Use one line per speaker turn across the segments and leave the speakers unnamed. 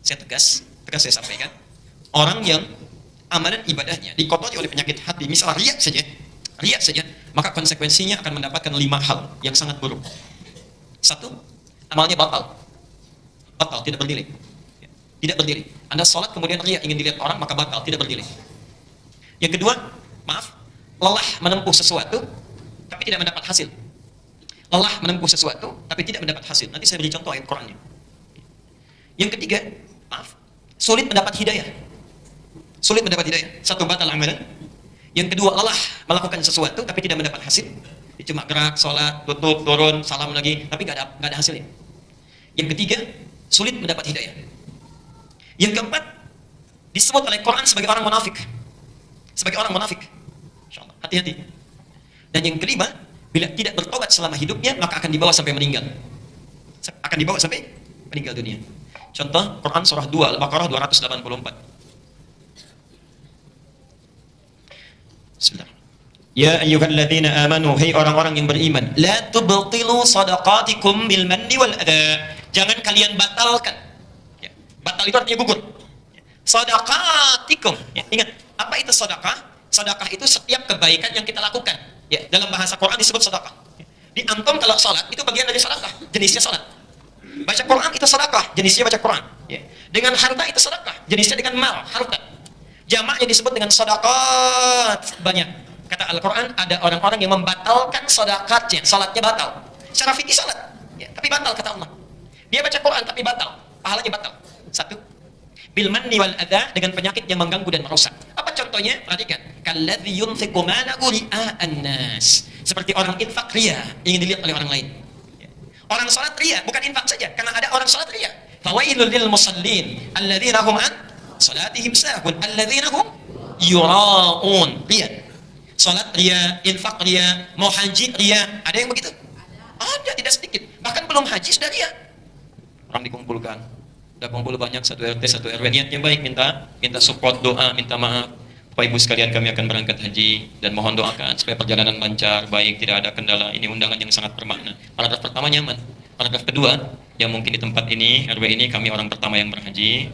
Saya tegas saya sampaikan, orang yang amalan ibadahnya dikotori oleh penyakit hati, misal riya saja, maka konsekuensinya akan mendapatkan 5 hal yang sangat buruk. 1, amalnya batal, tidak bernilai. Tidak berdiri. Anda sholat kemudian riya ingin dilihat orang, maka batal, tidak berdiri. Yang kedua, lelah menempuh sesuatu tapi tidak mendapat hasil. Lelah menempuh sesuatu tapi tidak mendapat hasil. Nanti saya beri contoh ayat Qur'annya. Yang ketiga, sulit mendapat hidayah. Satu, batal amalan. Yang kedua, lelah melakukan sesuatu tapi tidak mendapat hasil. Cuma gerak, sholat, tutup, turun, salam lagi, tapi nggak ada hasilnya. Yang ketiga, sulit mendapat hidayah. Yang keempat, disebut oleh Quran sebagai orang munafik. Insyaallah, hati-hati. Dan yang kelima, bila tidak bertobat selama hidupnya, maka akan dibawa sampai meninggal. Dunia. Contoh, Quran surah 2, Al-Baqarah 284. Bismillah. Ya ayyuhalladzina amanu, hai orang-orang yang beriman, la tubtilu shadaqatikum bil manni wal adha. Jangan kalian batalkan. Batal itu artinya gugur. Shadaqatikum. Ingat, apa itu sedekah? Sedekah itu setiap kebaikan yang kita lakukan. Dalam bahasa Quran disebut sedekah. Di antum kalau salat itu bagian dari sedekah, jenisnya salat. Baca Quran itu sedekah, jenisnya baca Quran. Dengan harta itu sedekah, jenisnya dengan mal, harta. Jamaknya disebut dengan sedekah banyak. Kata Al-Quran, ada orang-orang yang membatalkan sedekahnya, salatnya batal. Secara fikih salat, tapi batal kata Allah. Dia baca Quran tapi batal, pahalanya batal. 1, bil manni wal adha, dengan penyakit yang mengganggu dan merusak. Apa contohnya? Perhatikan. Kalladzi yunfiqu malahu ria'an nas. Seperti orang infak riya, ingin dilihat oleh orang lain. Orang salat riya, bukan infak saja, karena ada orang salat riya. Fawailul lil musallin alladzina hum an salatihim sahun alladzina hum yura'un. Riya. Salat riya, infak riya, mau haji riya, ada yang begitu? Ada, tidak sedikit. Bahkan belum haji sudah riya. Orang dikumpulkan, udah kumpul banyak, satu RT, satu RW, niatnya baik, minta support, doa, minta maaf. Bapak Ibu sekalian, kami akan berangkat haji dan mohon doakan supaya perjalanan lancar, baik, tidak ada kendala. Ini undangan yang sangat bermakna. Paragraf pertama nyaman. Paragraf kedua, ya mungkin di tempat ini, RW ini kami orang pertama yang berhaji.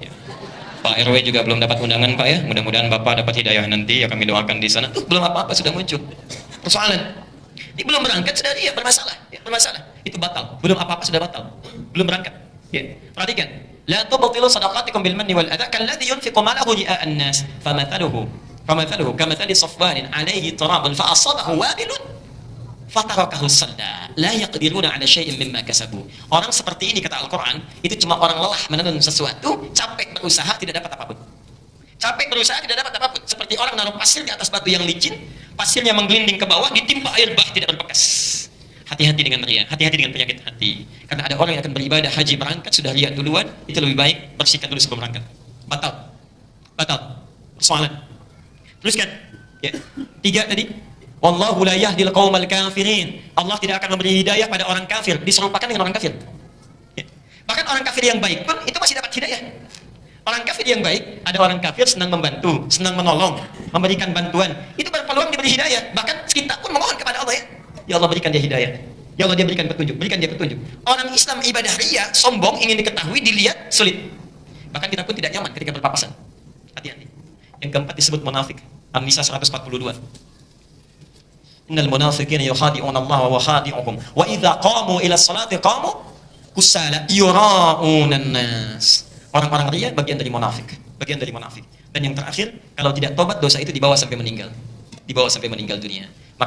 Pak RW juga belum dapat undangan Pak ya. Mudah-mudahan Bapak dapat hidayah nanti, ya kami doakan di sana. Belum apa-apa sudah muncul persoalan. Ini belum berangkat sudah dia bermasalah. Itu batal. Belum apa-apa sudah batal. Belum berangkat. Perhatikan. La tubtilu shadaqatikum bil manni wal adha kalladzi yunfiqu malahu ria'an nas famathaluhu kamathali safwanin 'alayhi turabun fa asabahu wabilun fatarakahu sadda la yaqdiruna 'ala syai'in mimma kasabu. Orang seperti ini kata Al-Qur'an, itu cuma orang lelah menenun sesuatu, capek berusaha tidak dapat apapun. Seperti orang naruh pasir di atas batu yang licin, pasirnya menggelinding ke bawah, ditimpa air bah tidak berbekas. Hati-hati dengan riya, hati-hati dengan penyakit hati. Karena ada orang yang akan beribadah haji berangkat sudah riya duluan, itu lebih baik bersihkan dulu sebelum berangkat. Batal. Persoalan. Teruskan. 3 tadi. Wallahu la yahdil qaumal kafirin. Allah tidak akan memberi hidayah pada orang kafir, diserupakan dengan orang kafir. Bahkan orang kafir yang baik pun itu masih dapat hidayah. Orang kafir yang baik, ada orang kafir senang membantu, senang menolong, memberikan bantuan. Itu berpeluang diberi hidayah. Bahkan kita pun memohon kepada Allah ya Allah berikan dia hidayah. Ya Allah dia berikan petunjuk. Orang Islam ibadah riya, sombong, ingin diketahui, dilihat, sulit. Bahkan kita pun tidak nyaman ketika berpapasan. Hati-hati. Yang keempat disebut munafik. An-Nisa 142. Innal munafiqina yukhadi'una Allah wa khadi'uhum wa idza qamu ila sholati qamu kusala yura'unan nas. Orang-orang riya bagian dari munafik. Dan yang terakhir, kalau tidak tobat dosa itu dibawa sampai meninggal dunia.